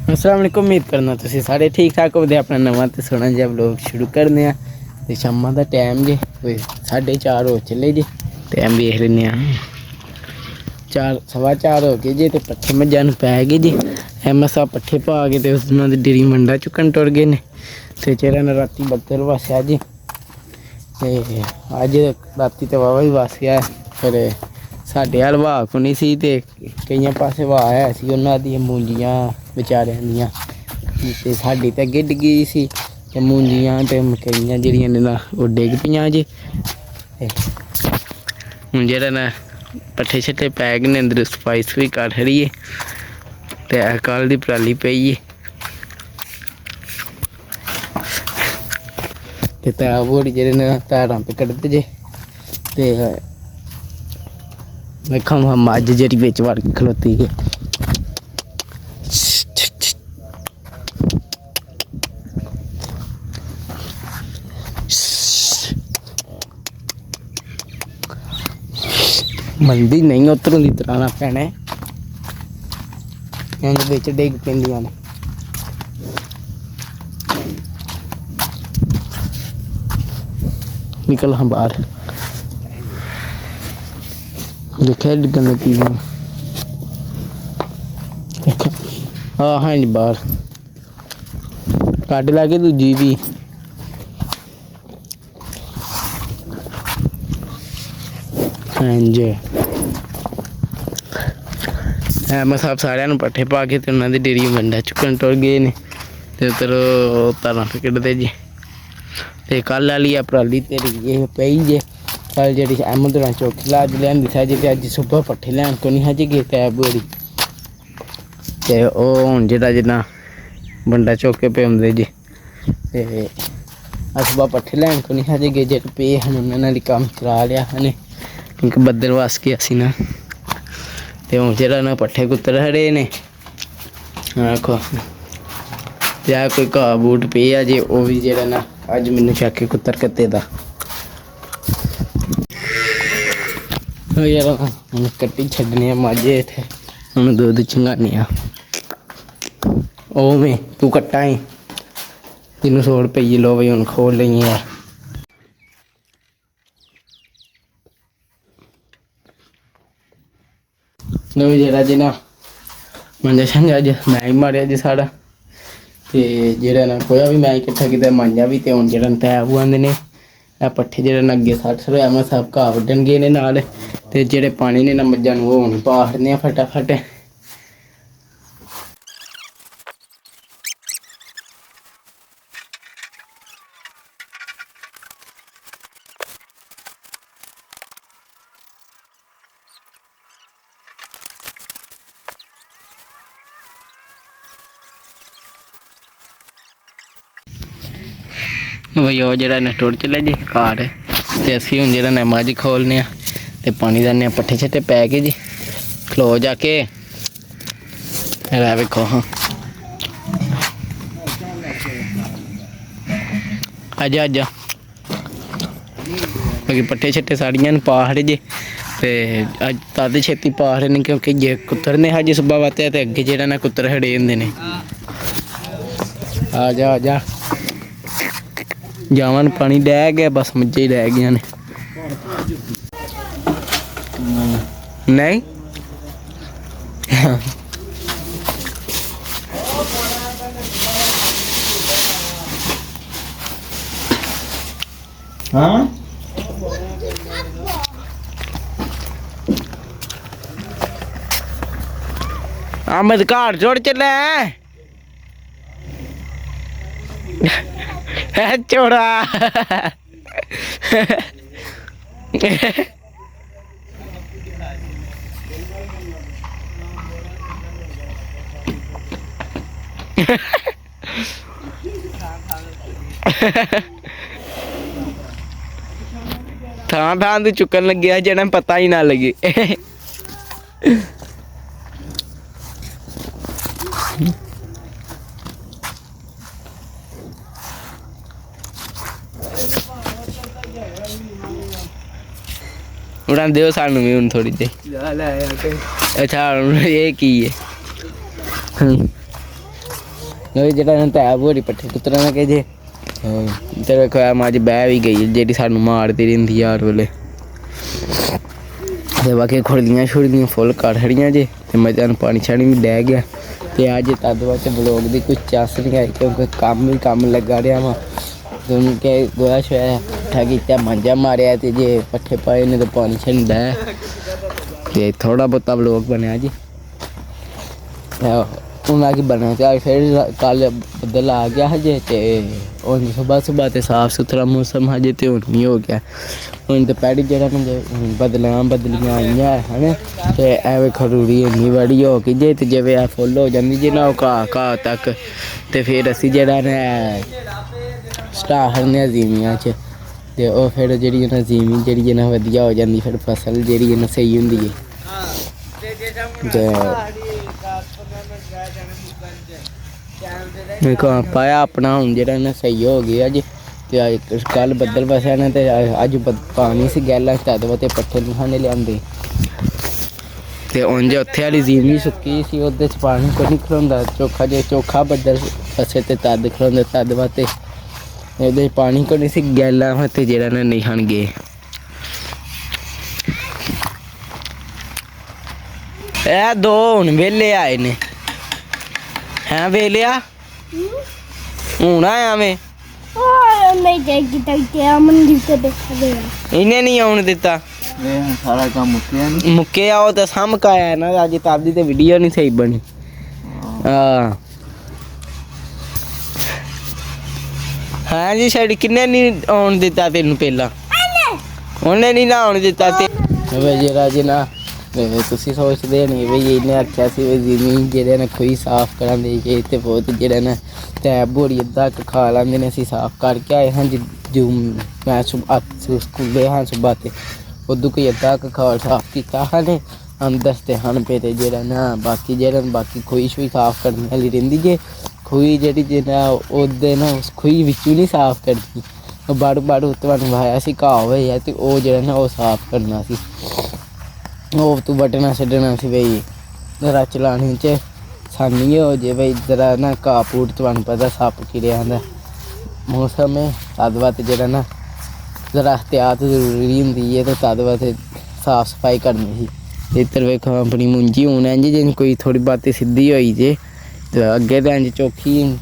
अस्सलाम वालेकुम। उम्मीद करना तुसीं सारे ठीक ठाक होवदे। अपना नवां ते सोहना जिहा व्लॉग शुरू करने आं ते शामां दा टाइम जे कोई 4:30 हो चले जे। टाइम वेख लैन्ने आं 4:15 हो गए जे ते पट्ठे मझां नूं पै गए जे। मसां पट्ठे पा के ते उन्हां दी डेरी मंडा चुक्कन टुर गए ने ते जेह्ड़ा ना रातीं बद्दल वस्सेआ जे ते अज्ज रातीं ते वाहवा ही वस गया। फिर साढ़े हल हवा कोनी सी ते केइयां पास्से हवा है सी। उन्हां दियां मूलियां बेचारियां दियां ते साडी ते अग्गें डिग्गी दी सी ते मूलियां ते मकइयां जेह्ड़ियां ने ना ओह् डिग्ग पेइयां जे। हून जेह्ड़ा ना पट्ठे शट्ठे पै गए ने, अंदर सफाई सफूई कर छड़ी ऐ ते कल दी पराली पेई ऐ ते तैऽ बोड़ी जेह्ड़े न धारां पे कड्ढदे जे ते वेखो मज्झ जेह्ड़ी बिच्च वड़ के खलोती जे। मनदी नहीं उतरों दी तराना भैने इंज बिच डिग पैंदियां ने। निकल हाँ बाहर दिक्खेआ डिग्गन लगी हाँ हाँ जी बाहर कड्ढ लैगे दूजी भी। इंज मैं साहब सारिਆਂ पट्ठे पा के ते उन्हां दी डेरी मंडा चुक्कन टुर गए ने ते उधर धारां पे कड्ढदे जे। ते कल आह्ली पराली ते पेई जे। कल जेह्ड़ी अहमदुल्ला चौकी अज्ज लेआंदी सी ते अज्ज सुबह पट्ठे लैन को निं हा जे गे तैऽ बोड़ी ते ओह् हून जेह्ड़ा जिन्ना बंडा चुक्क के पौंदे जे ते अज्ज सुबह पट्ठे लैन को निं हा जे गे। जेह्ड़े पे हन उन्हां नाल कम्म चला लिआ ने क्योंकि बद्दल वस गया सी ना। ते हून जेह्ड़ा ना पट्ठे कुतर छड़े ने आखो ते कोई घाह् बूट पेआ जे ओह् बी जेह्ड़ा ना अज्ज मैनूं चक के कुत्तर कत्ते दा यरा हून कट्टी छड्डने आं मज्झ इत्थै। हून दुद्ध चंगाने आं। ओह् में तूं कट्टा ई जिन्नू सोड़ पेई लो भाई हून खोल लेई ऐ। नवीं जेह्ड़ा जे ना मंजा शंजा अज्ज मैं ही मारेआ जे साढ़ा ते जेह्ड़ा ना खोया बी मैं ही किट्ठा कीता मांजा बी। ते हून जेह्ड़ा तैऽ बोआंदे ने पट्ठे जेह्ड़े न अग्गें सट्ठ मैं सब घाह् बड्ढन गे ने नाल ते जेह्ड़े पानी ने ना मज्झां नूं ओह् हून पा छड्डने आं फटाफट। भाई ओह् जेह्ड़ा ना टुर चले जे घर ते असीं हून जेह्ड़ा ना मज्झ खोलने आं ते पानी दिन्ने आं। पट्ठे शट्ठे पै गए जी। खलो जाके वेखो हाँ आजा आजा बाकी पट्ठे शट्ठे साढ़ियां पा छड़े जे ते अज्ज तद छेती पा छड़े ने क्योंकि जे कुत्तर ने अज्ज सुबह वत्तेआ ते अग्गें जेह्ड़ा ना कुत्तर छड़े होंदे ने। आजा आजा जावन पानी लै गया बस मज्झां ही रह गई ने नहीं हाँ आमद घर छोड़ चले छोड़ा थां थां तू चुकन लगे जेड़ा पता ही ना लगे। उड़ा दो सानू भी हूँ थोड़ी जी। अच्छा ये की है ਜਿਹੜਾ ਇਹਨਾਂ ਟੈਬ ਹੋਰੀ ਪੱਠੇ ਕੁੱਤਰਾਂ ਨਾ ਜੇ ਤੇ ਵੇਖੋ ਆ ਮੱਝ ਬਹਿ ਵੀ ਗਈ ਜਿਹੜੀ ਸਾਨੂੰ ਮਾਰਦੀ ਰਹਿੰਦੀ ਯਾਰ ਵੇਲੇ ਤੇ ਬਾਕੀ ਖੁਰਲੀਆਂ ਛੁਰਲੀਆਂ ਫੁੱਲ ਕੱਢ ਛੜੀਆਂ ਜੇ ਤੇ ਮੱਝਾਂ ਨੂੰ ਪਾਣੀ ਛਾਣੀ ਵੀ ਡਹਿ ਗਿਆ ਤੇ ਅੱਜ ਤਦ ਵਾਸਤੇ ਬਲੌਗ ਦੀ ਕੋਈ ਚੱਸ ਨਹੀਂ ਆਈ ਕਿਉਂਕਿ ਕੰਮ ਲੱਗਾ ਰਿਹਾ ਵਾ ਦੋਨੋਂ ਕਿ ਗੋਹਾ ਸ਼ੋਇਆ ਇਕੱਠਾ ਕੀਤਾ ਮਾਂਜਾ ਮਾਰਿਆ ਤੇ ਜੇ ਪੱਠੇ ਪਾਏ ਨੇ ਤਾਂ ਪਾਣੀ ਛਾਣੀ ਡਹਿ ਤੇ ਥੋੜਾ ਬਹੁਤਾ ਬਲੌਗ ਬਣਿਆ ਜੀ ਉਹਨਾਂ ਕੀ ਬਣਿਆ ਤੇ ਫਿਰ ਕੱਲ ਬੱਦਲ ਆ ਗਿਆ ਹਜੇ ਤੇ ਹੁਣ ਸੁਬਾਹ ਤੇ ਸਾਫ ਸੁਥਰਾ ਮੌਸਮ ਹਜੇ ਤੇ ਹੁਣ ਨਹੀਂ ਹੋ ਗਿਆ ਹੁਣ ਦੁਪਹਿਰੀ ਜਿਹੜਾ ਬਦਲੀਆਂ ਆਈਆਂ ਹਨ ਤੇ ਐਵੇਂ ਖਰੂਰੀ ਇੰਨੀ ਬੜੀ ਹੋ ਗਈ ਜੇ ਤੇ ਜਿਵੇਂ ਆ ਫੁੱਲ ਹੋ ਜਾਂਦੀ ਜੇ ਨਾ ਉਹ ਘਾਹ ਤੱਕ ਤੇ ਫਿਰ ਅਸੀਂ ਜਿਹੜਾ ਨਾ ਸਟਾਰ ਨੇ ਜ਼ਮੀਨਾਂ 'ਚ ਤੇ ਉਹ ਫਿਰ ਜਿਹੜੀ ਨਾ ਜ਼ਮੀਨ ਜਿਹੜੀ ਨਾ ਵਧੀਆ ਹੋ ਜਾਂਦੀ ਫਿਰ ਫਸਲ ਜਿਹੜੀ ਨਾ ਸਹੀ ਹੁੰਦੀ ਹੈ ਤੇ ਵੇਖੋ ਪਾਇਆ ਆਪਣਾ ਹੁਣ ਜਿਹੜਾ ਨਾ ਸਹੀ ਹੋ ਗਿਆ ਜੀ ਤੇ ਅੱਜ ਕੱਲ੍ਹ ਬੱਦਲ ਵਸਿਆ ਨਾ ਤੇ ਅੱਜ ਪਾਣੀ ਸੀ ਗੈਲਾਂ ਤਦ ਵਾ ਤੇ ਪੱਠੇ ਨੂੰ ਲਿਆਂਦੇ ਤੇ ਉਂਝ ਉੱਥੇ ਵਾਲੀ ਜ਼ਮੀਨ ਸੁੱਕੀ ਸੀ ਉਹਦੇ 'ਚ ਪਾਣੀ ਕੋਈ ਨਹੀਂ ਖਲੋਂਦਾ ਚੋਖਾ ਬੱਦਲ ਫਸੇ ਤੇ ਤਦ ਖਲੋਂਦਾ ਤਦ ਵਾ ਤੇ ਇਹਦੇ ਪਾਣੀ ਕੋਈ ਨਹੀਂ ਸੀ ਗੈਲਾਂ ਤੇ ਜਿਹੜਾ ਨਾ ਨਹੀਂ ਹਨ ਗਏ ਇਹ ਦੋ ਹੁਣ ਵਿਹਲੇ ਆਏ ਨੇ ਹੈਂ ਵੇਲਿਆ ਹੁਣ ਆਇਆ ਮੈਂ ਇਹਨੇ ਨਹੀਂ ਆਉਣ ਦਿੱਤਾ ਸਾਰਾ ਕੰਮ ਮੁੱਕਿਆ ਉਹ ਤਾਂ ਸਾਹਮਣੇ ਆਇਆ ਨਾ ਅੱਜ ਤਾਦੀ ਤੇ ਵੀਡੀਓ ਨਹੀਂ ਸਹੀ ਬਣੀ ਹਾਂ ਜੀ ਸਾਡੀ ਕਿੰਨੇ ਨਹੀਂ ਆਉਣ ਦਿੱਤਾ ਤੈਨੂੰ ਪਹਿਲਾਂ ਉਹਨੇ ਨਹੀਂ ਨਾ ਆਉਣ ਦਿੱਤਾ ਤੇ ਜਿਹੜਾ ਜੀ ਨਾ ਤੁਸੀਂ ਸੋਚਦੇ ਨਹੀਂ ਵੀ ਇਹਨੇ ਆਖਿਆ ਸੀ ਵੀ ਜ਼ਮੀਨ ਜਿਹੜੇ ਨਾ ਖੂਹੀ ਸਾਫ਼ ਕਰਨ ਦੇ ਕੇ ਤੇ ਬਹੁਤ ਜਿਹੜਾ ਨਾ ਟੈਬ ਬੋਰੀ ਅੱਧਾ ਖਾ ਲੈਂਦੇ ਨੇ ਅਸੀਂ ਸਾਫ਼ ਕਰਕੇ ਆਏ ਹਾਂ ਜੋ ਮੈਂ ਸਕੂਲੇ ਹਾਂ ਸੁਬਾ ਤੇ ਉਦੋਂ ਕੋਈ ਅੱਧਾ ਖਾਲ ਸਾਫ਼ ਕੀਤਾ ਹਨ ਅੰਦਰ ਤੇ ਹਨ ਪਏ ਤੇ ਜਿਹੜਾ ਨਾ ਬਾਕੀ ਖੂਹੀ ਸ਼ੂਈ ਸਾਫ਼ ਕਰਨ ਵਾਲੀ ਰਹਿੰਦੀ ਜੇ ਖੂਹੀ ਜਿਹੜੀ ਜਿਹੜਾ ਉਹਦੇ ਨਾ ਉਸ ਖੂਹੀ ਵਿੱਚੋਂ ਨਹੀਂ ਸਾਫ਼ ਕਰਦੀ ਉਹ ਬਾੜੂ ਤੁਹਾਨੂੰ ਵਾਇਆ ਸੀ ਘਾਹ ਹੋਇਆ ਤੇ ਉਹ ਜਿਹੜਾ ਨਾ ਉਹ ਸਾਫ਼ ਕਰਨਾ ਸੀ ਉਹ ਤੂੰ ਬਟਨਾ ਛੱਡਣਾ ਸੀ ਬਈ ਜ਼ਰਾ ਚਲਾਣੀ 'ਚ ਸਾਨੀ ਹੋ ਜੇ ਬਈ ਜ਼ਰਾ ਨਾ ਘਾਹ ਪੂਟ ਤੁਹਾਨੂੰ ਪਤਾ ਸੱਪ ਕੀੜਿਆਂ ਦਾ ਮੌਸਮ ਹੈ ਤਦ ਵਾਸਤੇ ਜਿਹੜਾ ਨਾ ਜ਼ਰਾ ਇਹਤਿਆਤ ਜ਼ਰੂਰੀ ਹੁੰਦੀ ਹੈ ਤੇ ਤਦ ਵਾਸਤੇ ਸਾਫ਼ ਸਫਾਈ ਕਰਨੀ ਸੀ ਇੱਧਰ ਵੇਖੋ ਆਪਣੀ ਮੁੰਜੀ ਹੁਣ ਇੰਝ ਜਿਵੇਂ ਕੋਈ ਥੋੜ੍ਹੀ ਬਹੁਤੀ ਸਿੱਧੀ ਹੋਈ ਜੇ ਤੇ ਅੱਗੇ ਤਾਂ ਇੰਝ ਚੌਖੀ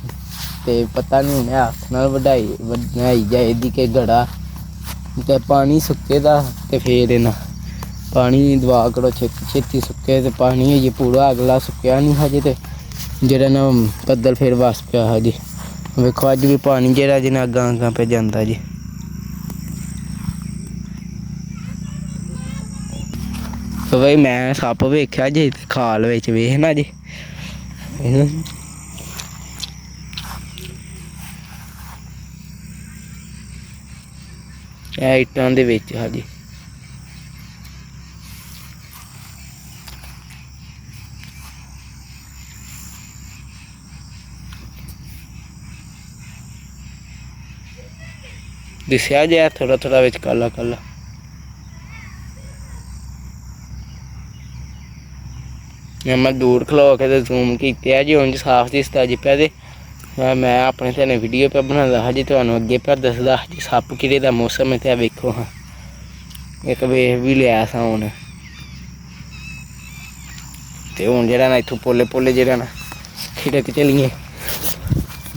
ਤੇ ਪਤਾ ਨਹੀਂ ਹੁਣ ਹੱਥ ਨਾਲ ਵਧਾਈ ਜਾਏਗੀ ਕਿ ਗੜਾ ਤੇ ਪਾਣੀ ਸੁੱਕੇ ਦਾ ਤੇ ਫਿਰ ਇਹਨਾਂ ਪਾਣੀ ਦਵਾ ਕਰੋ ਛੇਤੀ ਸੁੱਕੇ ਤੇ ਪਾਣੀ ਹਜੇ ਪੂਰਾ ਅਗਲਾ ਸੁੱਕਿਆ ਨਹੀਂ ਹਜੇ ਤੇ ਜਿਹੜਾ ਨਾ ਬੱਦਲ ਫਿਰ ਵਸ ਪਿਆ ਹਜੇ ਵੇਖੋ ਅੱਜ ਵੀ ਪਾਣੀ ਜਿਹੜਾ ਜਿਹਨਾਂ ਅੱਗਾਂ ਪੈ ਜਾਂਦਾ ਜੀ ਬਈ ਮੈਂ ਸੱਪ ਵੇਖਿਆ ਜੇ ਖਾਲ ਵਿੱਚ ਵੇਖ ਨਾ ਜੀ ਇਹ ਇੱਟਾਂ ਦੇ ਵਿੱਚ ਹਜੇ दिसया जाए थोड़ा थोड़ा विच काला काला मैं दूर खलो के जूम किया जी उंज साफ दिसदा जी पे मैं अपने तेने वीडियो पे बनादा हा जी तुहानू अगे पे दसदा जी सप किरे दा मौसम है ते वेखो हाँ एक वेख भी लिया सा हुण ते हुण जेहड़ा ना इत्थों पोले पोले जेहड़ा ना खिड़क चलिए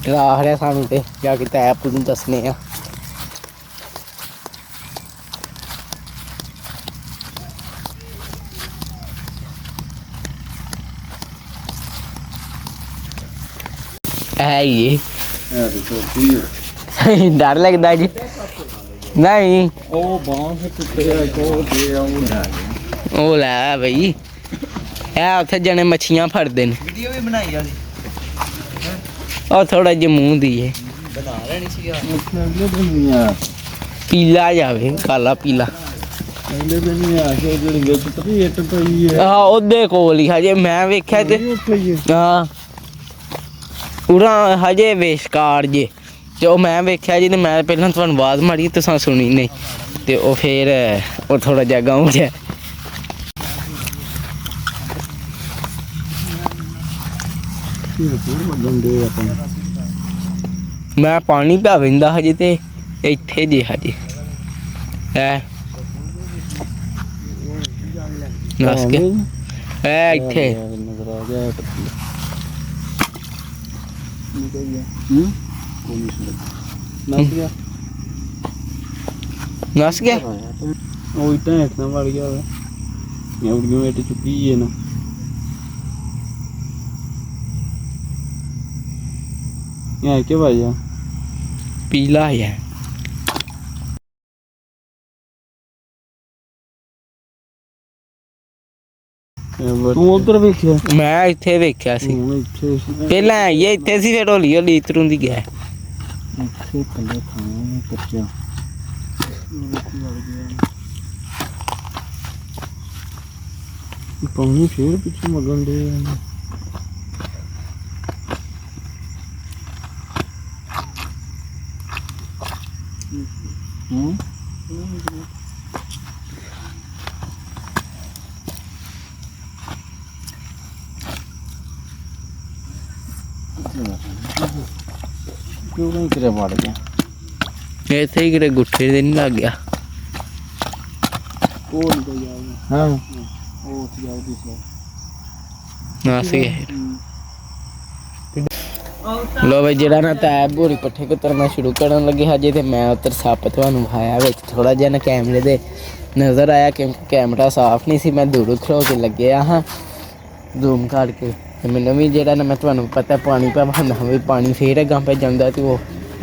डरा रहा सानू ते जाके तैप नूं दसने आ है ये डर लगता जी नहीं ਉਹ ਲੈ ਬਈ ਇਹ ਉੱਥੇ ਜਣੇ ਮੱਛੀਆਂ ਫੜਦੇ ਨੇ ਵੀਡੀਓ ਵੀ ਬਣਾਈ ਆ ਉਹ ਥੋੜਾ ਜਿਹਾ ਮੂੰਹ ਦੀ ਹੈ ਬਣਾ ਲੈਣੀ ਸੀ ਪੀਲਾ ਜਾਵੇ ਕਾਲਾ ਪੀਲਾ ਪਹਿਲੇ ਦਿਨ ਹੀ ਆ ਕੇ ਜਿਹੜੀ ਵਿੱਚ ਤਰੀ ਇੱਟ ਪਈ ਹੈ ਹਾਂ ਉਹਦੇ ਕੋਲ ਹੀ ਹਜੇ ਮੈਂ ਵੇਖਿਆ ਤੇ ਹਾਂ ਪੂਰਾ ਹਜੇ ਵੇਸ਼ਕਾਰ ਜੇ ਤੇ ਉਹ ਮੈਂ ਵੇਖਿਆ ਜੀ ਤੇ ਮੈਂ ਪਹਿਲਾਂ ਤੁਹਾਨੂੰ ਆਵਾਜ਼ ਮਾਰੀ ਤੁਸੀਂ ਸੁਣੀ ਨਹੀਂ ਤੇ ਉਹ ਫਿਰ ਉਹ ਥੋੜਾ ਜਿਹਾ ਗਾਉਂ ਜਿਹਾ मैं पानी पा वेंदा हजे ते इत्थे जे हजे है नस के है इत्थे नस गया ਉਹ ਇਟਾਂ ਹੇਠਾਂ ਵੜ ਗਿਆ ਵਾ ਉੜੀਆਂ ਇੱਟ ਚੁੱਕੀ ਹੈ ਨਾ ਇਹ ਕੀ ਭਾਈ ਆ पीला है ਤੂੰ ਉਧਰ ਵੇਖਿਆ मैं इत्थे वेख्या सी ਇੱਥੇ पहला ये इत्थे सी फिर हौली हौली इतरू दी गया ਇੱਥੇ ਥੱਲੇ ਖਾਣਾ ਕੱਚਾ ਪਾਣੀ ਫੇਰ ਪਿੱਛੇ ਮਗਣ ਦੇ ਕਿਉਂ ਨਹੀਂ ਕਰਿਆ ਵੜ ਗਿਆ इत्थे ही किते गुट्ठे दे नहीं लग गया ਉਹ ਨਿਕਲ ਜਾਊਗਾ ਹਾਂ ਉਹ ਉੱਥੇ ਜਾਊਗੀ ਸੋ नस गया लो भाई जरा ना तैब होरी पट्ठे को तरना शुरू करन लगे हजे ते मैं उतर सप तुहानू विखाया विच थोड़ा जिहा ना कैमरे दे नज़र आया क्योंकि कैमरा साफ नहीं सी मैं दूर खड़ो के लगे हाँ जूम करके ते मैनूं भी जरा ना मैं तुहानू पता पानी भावना भी पानी फिर अगां पे जांदा ते वो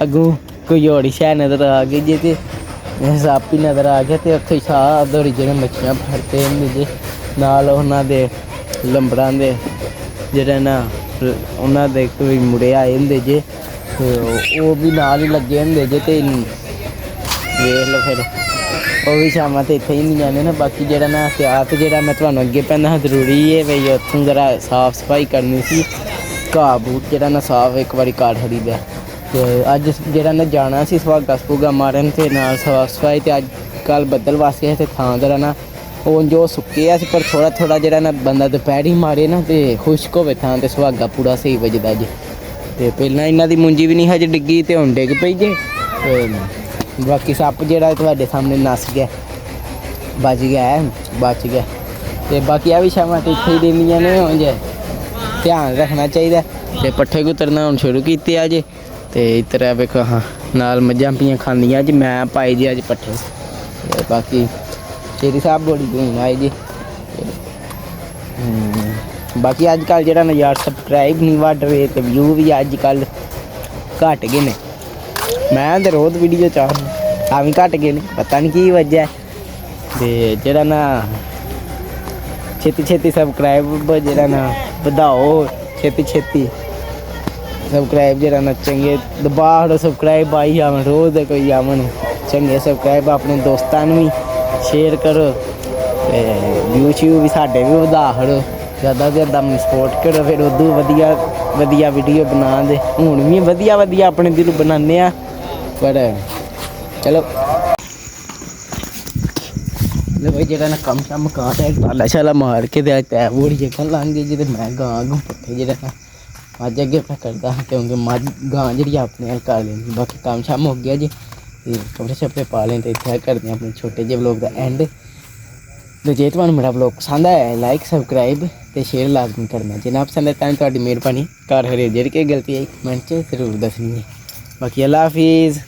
अगों कोई होर शै नज़र आ गई जे ते सप ही नज़र आ गया ते उत्थे शाह दौड़ी जेह्ड़े मच्छियां फड़ते होंदे जे नाल उन्हां दे लंबड़ां दे जेह्ड़े ना उन्हां दे कोई मुड़े आए होंदे जे ते ओह् भी नाल ही लग्गे होंदे जे ते वेख लो फिर ओह् भी शामां ते इत्थे ही नहीं जाने ना बाकी जेह्ड़ा ना एहतियात जेह्ड़ा मैं तुहानू अग्गे पैंदा हा जरूरी है भई उत्थों जरा साफ सफाई करनी सी घाह बूट जेह्ड़ा ना साफ एक बारी काट छड़ीदा ते अज्ज जेह्ड़ा ना जाना सी सुहागा सपूगा मारन ते नाल साफ सफाई ते अज्ज कल बद्दल वास्ते ते थां जरा ना ਉਹ ਜੋ ਸੁੱਕਿਆ ਸੀ ਪਰ ਥੋੜਾ ਥੋੜਾ ਜਿਹੜਾ ਨਾ ਬੰਦਾ ਦੁਪਹਿਰੀ ਮਾਰੇ ਨਾ ਤੇ ਖੁਸ਼ਕ ਹੋਵੇ ਥਾਂ ਤੇ ਸੁਹਾਗਾ ਪੂਰਾ ਸਹੀ ਵੱਜਦਾ ਜੇ ਤੇ ਪਹਿਲਾਂ ਇਹਨਾਂ ਦੀ ਮੁੰਜੀ ਵੀ ਨਹੀਂ ਹਜੇ ਡਿੱਗੀ ਤੇ ਹੁਣ ਡਿੱਗ ਪਈ ਜੇ ਤੇ ਬਾਕੀ ਸੱਪ ਜਿਹੜਾ ਤੁਹਾਡੇ ਸਾਹਮਣੇ ਨਸ ਗਿਆ ਬਚ ਗਿਆ ਤੇ ਬਾਕੀ ਆ ਵੀ ਸ਼ਾਮਾਂ ਤੇ ਇੱਥੇ ਹੀ ਦੇਣੀਆਂ ਨੇ ਹੁਣ ਜੇ ਧਿਆਨ ਰੱਖਣਾ ਚਾਹੀਦਾ ਤੇ ਪੱਠੇ ਕੁਤਰਨਾ ਹੁਣ ਸ਼ੁਰੂ ਕੀਤੇ ਆ ਜੇ ਤੇ ਇੱਧਰ ਆ ਵੇਖੋ ਹਾਂ ਨਾਲ ਮੱਝਾਂ ਪੀਆਂ ਖਾਂਦੀਆਂ ਜੀ ਮੈਂ ਪਾਏ ਜੀ ਅੱਜ ਪੱਠੇ ਤੇ ਬਾਕੀ शेरी साहब बड़ी धून आए जी बाकी अजकल जरा ना यार सबसक्राइब नहीं बढ़ रहे तो व्यू भी अजकल घट गए ने मैं तो रोज़ वीडियो चाह भी घट गए ने पता नहीं की वजह है तो जरा ना छेती सबसक्राइब जरा ना बढ़ाओ छेती सबसक्राइब जरा ना चंगे दबा सबसक्राइब आई जावन रोज़ कोई आवन चंगे सबसक्राइब अपने दोस्तों भी शेयर करो व्यू श्यू भी साढ़े भी वधा खड़ो ज़्यादा से ज़्यादा सपोर्ट करो फिर उदू वधिया वीडियो बना दे हूँ भी वधिया अपने दिल बनाने पर चलो भाई जरा ना कम शम काट है ताला शाला मार के तैब होड़ी जगह लंघ गई जी मैं गां गूं पट्ठे जेह्ड़ा ना मझ अग्गे मैं करदा क्योंकि मझ गां जी अपने हल कर लेंदी बाकी कम शम हो गया जी कपड़े शपड़े पा लें तो इतना करते हैं अपने छोटे जे व्लॉग का एंड तो जे तुम्हें मेरा व्लॉग पसंद आया लाइक सबसक्राइब तो शेयर लाजमी करना जे ना पसंद है तो मेहरबानी घर हरे जेह्ड़ी केह् गलती आई कमेंट च जरूर दस्सनी है बाकी अल्लाह हाफिज़।